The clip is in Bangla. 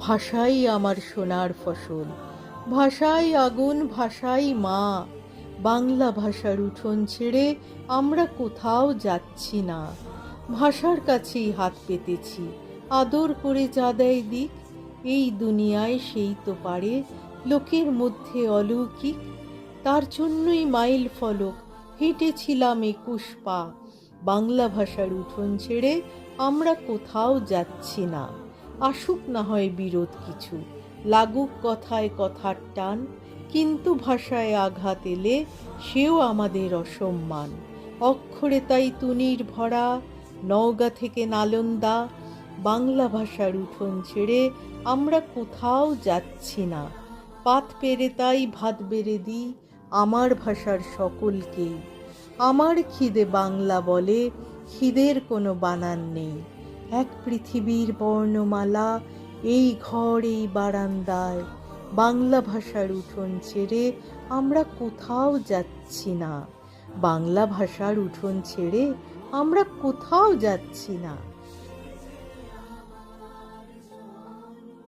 ভাষাই আমার সোনার ফসল, ভাষাই আগুন, ভাষাই মা। বাংলা ভাষার উঠোন ছেড়ে আমরা কোথাও যাচ্ছি না। ভাষার কাছেই হাত পেতেছি, আদর করে যা দেয় দিক। এই দুনিয়ায় সেই তো পারে লোকের মধ্যে অলৌকিক। তার জন্যই মাইল ফলক হেঁটেছিলাম 21 পা। বাংলা ভাষার উঠোন ছেড়ে আমরা কোথাও যাচ্ছি না। আসুক না হয় বিরোধ কিছু, লাগুক কথায় কথার টান, কিন্তু ভাষায় আঘাত এলে সেও আমাদের অসম্মান। অক্ষরে তাই তুনির ভরা, নওগাঁ থেকে নালন্দা। বাংলা ভাষার উঠোন ছেড়ে আমরা কোথাও যাচ্ছি না। পাত পেরে তাই ভাত বেড়ে দিই আমার ভাষার সকলকেই। আমার খিদে বাংলা বলে, খিদের কোনো বানান নেই। এক পৃথিবীর বর্ণমালা এই ঘর এই বারান্দায়। বাংলা ভাষার উঠোন ছেড়ে আমরা কোথাও যাচ্ছি না। বাংলা ভাষার উঠোন ছেড়ে আমরা কোথাও যাচ্ছি না।